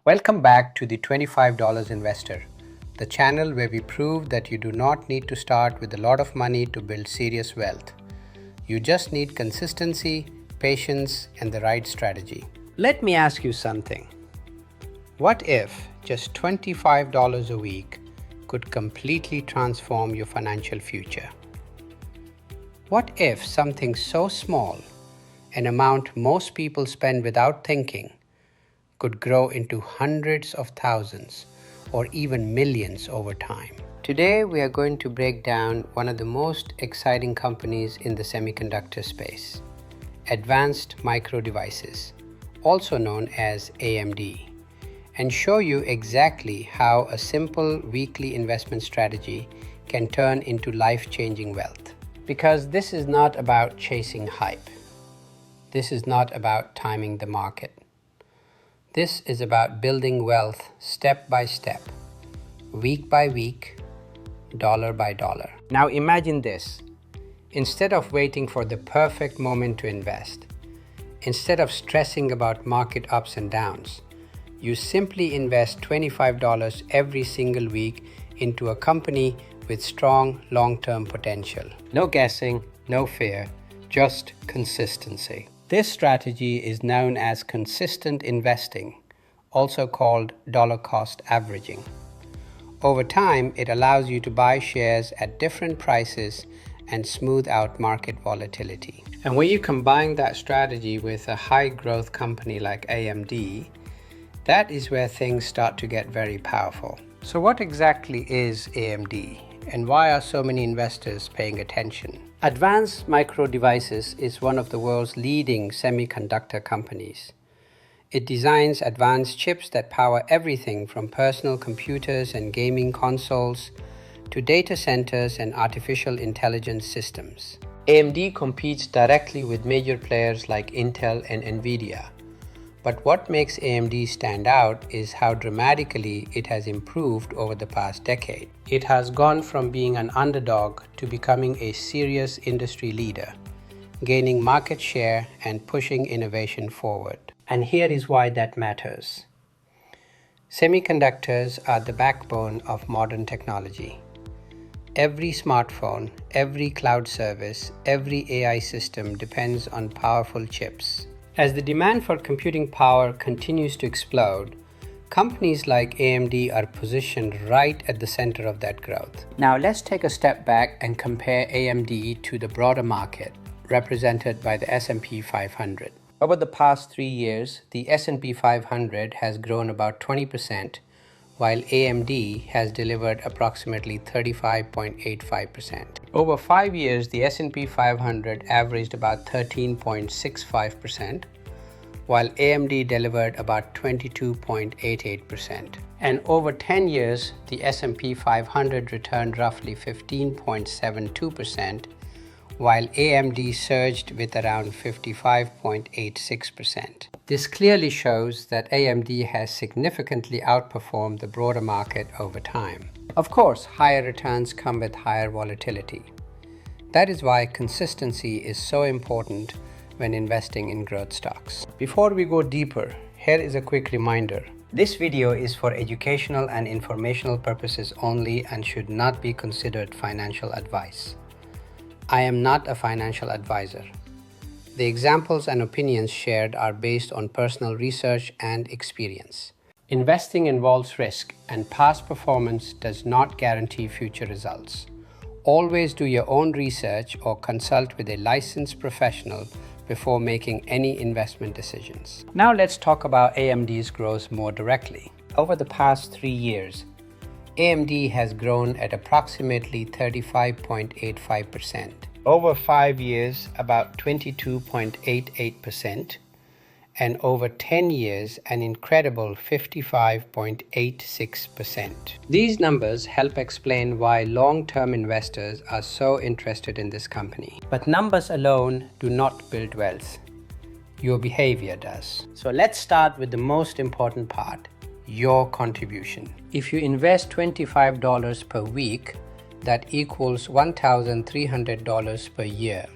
Welcome back to the $25 Investor, the channel where we prove that you do not need to start with a lot of money to build serious wealth. You just need consistency, patience, and the right strategy. Let me ask you something. What if just $25 a week could completely transform your financial future? What if something so small, an amount most people spend without thinking, could grow into hundreds of thousands or even millions over time? Today, we are going to break down one of the most exciting companies in the semiconductor space, Advanced Micro Devices, also known as AMD, and show you exactly how a simple weekly investment strategy can turn into life-changing wealth. Because this is not about chasing hype. This is not about timing the market. This is about building wealth step by step, week by week, dollar by dollar. Now imagine this. Instead of waiting for the perfect moment to invest, instead of stressing about market ups and downs, you simply invest $25 every single week into a company with strong long-term potential. No guessing, no fear, just consistency. This strategy is known as consistent investing, also called dollar cost averaging. Over time, it allows you to buy shares at different prices and smooth out market volatility. And when you combine that strategy with a high growth company like AMD, that is where things start to get very powerful. So what exactly is AMD? And why are so many investors paying attention? Advanced Micro Devices is one of the world's leading semiconductor companies. It designs advanced chips that power everything from personal computers and gaming consoles to data centers and artificial intelligence systems. AMD competes directly with major players like Intel and Nvidia. But what makes AMD stand out is how dramatically it has improved over the past decade. It has gone from being an underdog to becoming a serious industry leader, gaining market share and pushing innovation forward. And here is why that matters. Semiconductors are the backbone of modern technology. Every smartphone, every cloud service, every AI system depends on powerful chips. As the demand for computing power continues to explode, companies like AMD are positioned right at the center of that growth. Now let's take a step back and compare AMD to the broader market, represented by the S&P 500. Over the past 3 years, the S&P 500 has grown about 20%, while AMD has delivered approximately 35.85%. Over 5 years, the S&P 500 averaged about 13.65%, while AMD delivered about 22.88%. And over 10 years, the S&P 500 returned roughly 15.72%, while AMD surged with around 55.86%. This clearly shows that AMD has significantly outperformed the broader market over time. Of course, higher returns come with higher volatility. That is why consistency is so important when investing in growth stocks. Before we go deeper, here is a quick reminder. This video is for educational and informational purposes only and should not be considered financial advice. I am not a financial advisor. The examples and opinions shared are based on personal research and experience. Investing involves risk, and past performance does not guarantee future results. Always do your own research or consult with a licensed professional before making any investment decisions. Now let's talk about AMD's growth more directly. Over the past 3 years, AMD has grown at approximately 35.85%. Over 5 years, about 22.88%, and over 10 years, an incredible 55.86%. These numbers help explain why long-term investors are so interested in this company. But numbers alone do not build wealth. Your behavior does. So let's start with the most important part, your contribution. If you invest $25 per week, that equals $1,300 per year.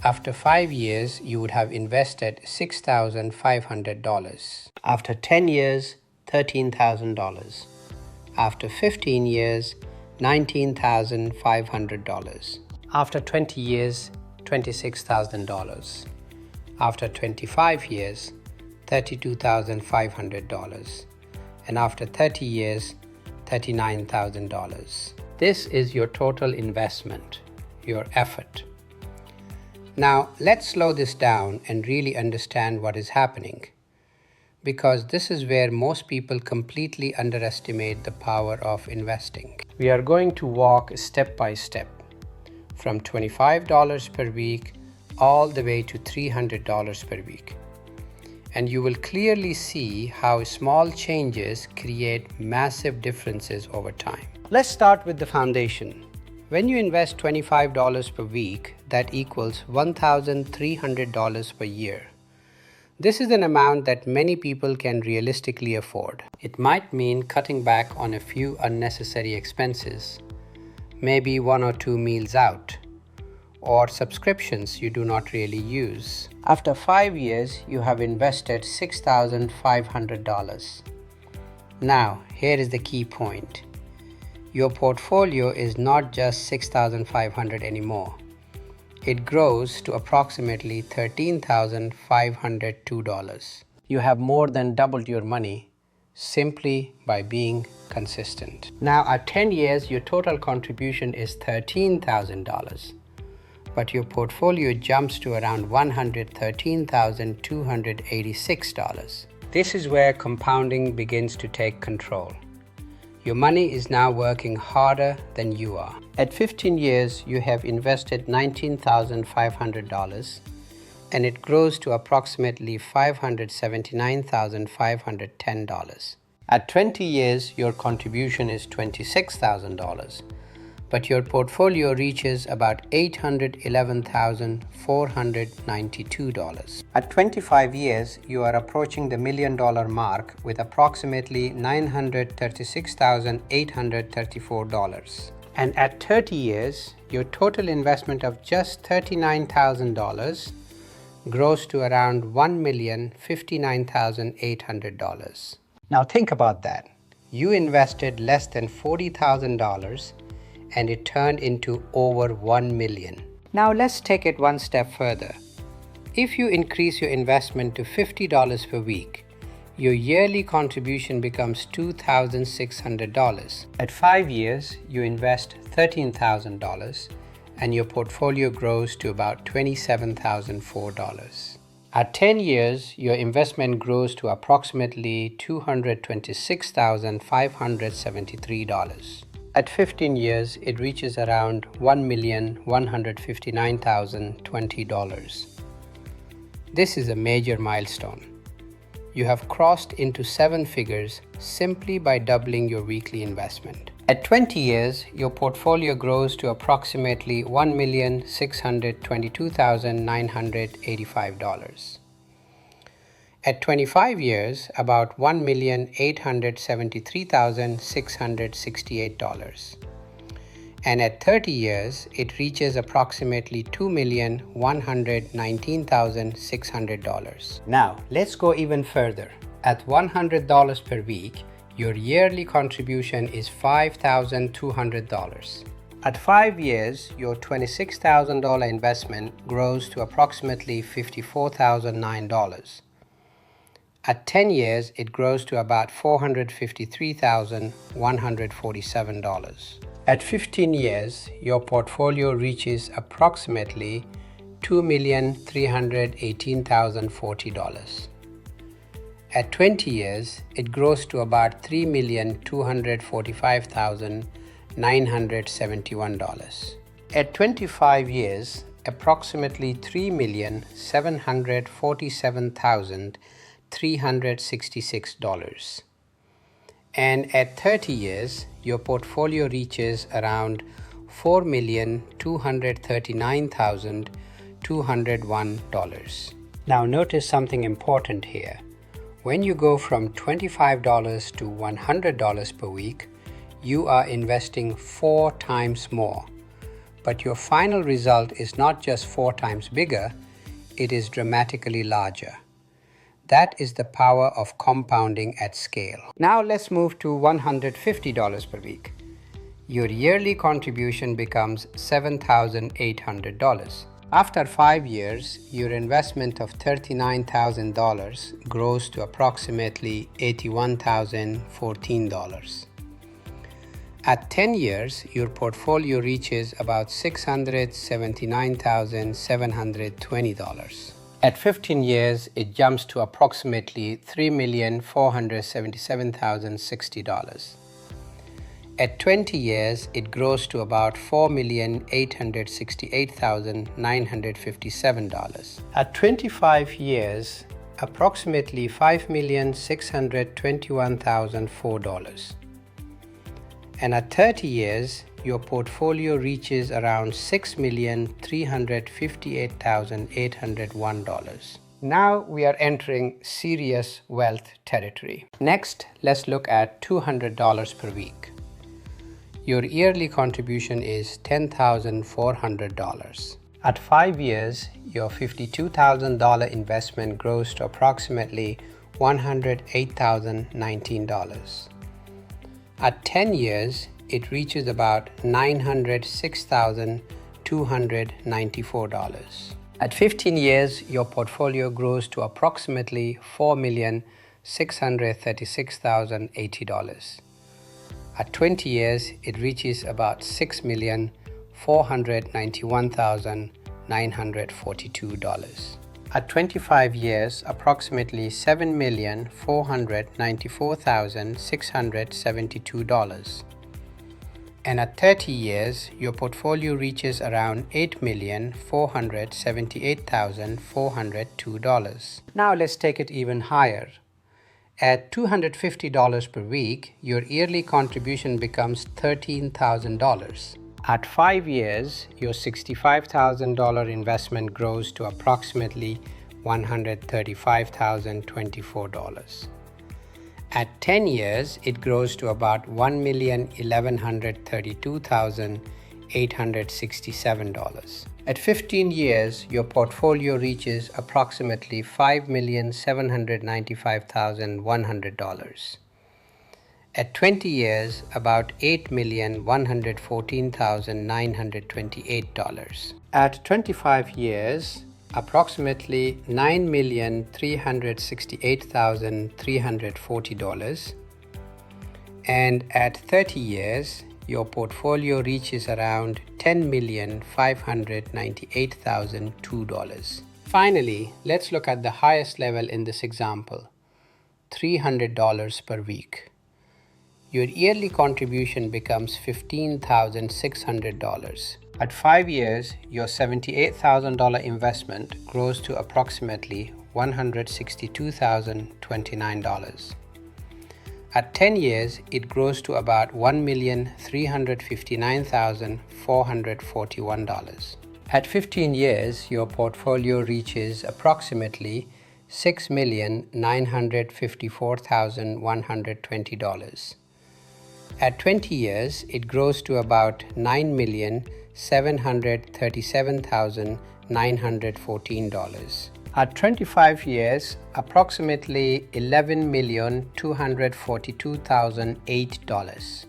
After 5 years, you would have invested $6,500. After 10 years, $13,000. After 15 years, $19,500. After 20 years, $26,000. After 25 years, $32,500. And after 30 years, $39,000. This is your total investment, your effort. Now, let's slow this down and really understand what is happening, because this is where most people completely underestimate the power of investing. We are going to walk step by step from $25 per week all the way to $300 per week. And you will clearly see how small changes create massive differences over time. Let's start with the foundation. When you invest $25 per week, that equals $1,300 per year. This is an amount that many people can realistically afford. It might mean cutting back on a few unnecessary expenses, maybe 1 or 2 meals out, or subscriptions you do not really use. After 5 years, you have invested $6,500. Now, here is the key point. Your portfolio is not just $6,500 anymore. It grows to approximately $13,502. You have more than doubled your money simply by being consistent. Now, at 10 years, your total contribution is $13,000, but your portfolio jumps to around $113,286. This is where compounding begins to take control. Your money is now working harder than you are. At 15 years, you have invested $19,500, and it grows to approximately $579,510. At 20 years, your contribution is $26,000, but your portfolio reaches about $811,492. At 25 years, you are approaching the $1 million mark with approximately $936,834. And at 30 years, your total investment of just $39,000 grows to around $1,059,800. Now think about that. You invested less than $40,000 and it turned into over $1 million. Now let's take it one step further. If you increase your investment to $50 per week, your yearly contribution becomes $2,600. At 5 years, you invest $13,000 and your portfolio grows to about $27,004. At 10 years, your investment grows to approximately $226,573. At 15 years, it reaches around $1,159,020. This is a major milestone. You have crossed into 7 figures simply by doubling your weekly investment. At 20 years, your portfolio grows to approximately $1,622,985. At 25 years, about $1,873,668. And at 30 years, it reaches approximately $2,119,600. Now, let's go even further. At $100 per week, your yearly contribution is $5,200. At 5 years, your $26,000 investment grows to approximately $54,009. At 10 years, it grows to about $453,147. At 15 years, your portfolio reaches approximately $2,318,040. At 20 years, it grows to about $3,245,971. At 25 years, approximately $3,747,366. And at 30 years, your portfolio reaches around $4,239,201. Now notice something important here. When you go from $25 to $100 per week, you are investing 4 times more. But your final result is not just 4 times bigger, it is dramatically larger. That is the power of compounding at scale. Now let's move to $150 per week. Your yearly contribution becomes $7,800. After 5 years, your investment of $39,000 grows to approximately $81,014. At 10 years, your portfolio reaches about $679,720. At 15 years, it jumps to approximately $3,477,060. At 20 years, it grows to about $4,868,957. At 25 years, approximately $5,621,004. And at 30 years, your portfolio reaches around $6,358,801. Now we are entering serious wealth territory. Next, let's look at $200 per week. Your yearly contribution is $10,400. At 5 years, your $52,000 investment grows to approximately $108,019. At 10 years, it reaches about $906,294. At 15 years, your portfolio grows to approximately $4,636,080. At 20 years, it reaches about $6,491,942. At 25 years, approximately $7,494,672. And at 30 years, your portfolio reaches around $8,478,402. Now let's take it even higher. At $250 per week, your yearly contribution becomes $13,000. At 5 years, your $65,000 investment grows to approximately $135,024. At 10 years, it grows to about $1,132,867. At 15 years, your portfolio reaches approximately $5,795,100. At 20 years, about $8,114,928. At 25 years, approximately $9,368,340. And at 30 years, your portfolio reaches around $10,598,002. Finally, let's look at the highest level in this example, $300 per week. Your yearly contribution becomes $15,600. At 5 years, your $78,000 investment grows to approximately $162,029. At 10 years, it grows to about $1,359,441. At 15 years, your portfolio reaches approximately $6,954,120. At 20 years, it grows to about $9,737,914. At 25 years, approximately $11,242,008.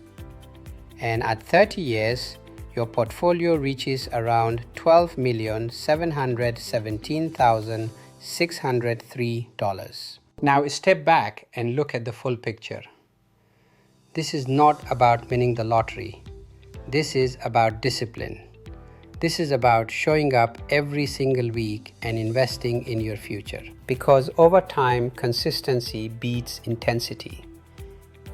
And at 30 years, your portfolio reaches around $12,717,603. Now step back and look at the full picture. This is not about winning the lottery. This is about discipline. This is about showing up every single week and investing in your future. Because over time, consistency beats intensity.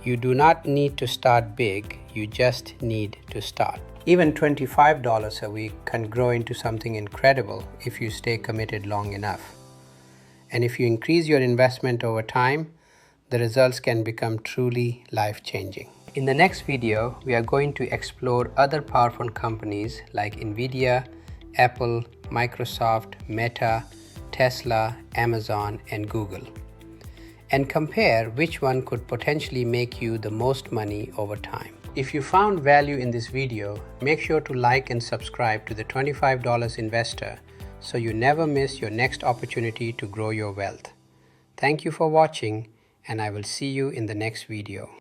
You do not need to start big, you just need to start. Even $25 a week can grow into something incredible if you stay committed long enough. And if you increase your investment over time, the results can become truly life-changing. In the next video, we are going to explore other powerful companies like Nvidia, Apple, Microsoft, Meta, Tesla, Amazon, and Google, and compare which one could potentially make you the most money over time. If you found value in this video, make sure to like and subscribe to the $25 Investor so you never miss your next opportunity to grow your wealth. Thank you for watching, and I will see you in the next video.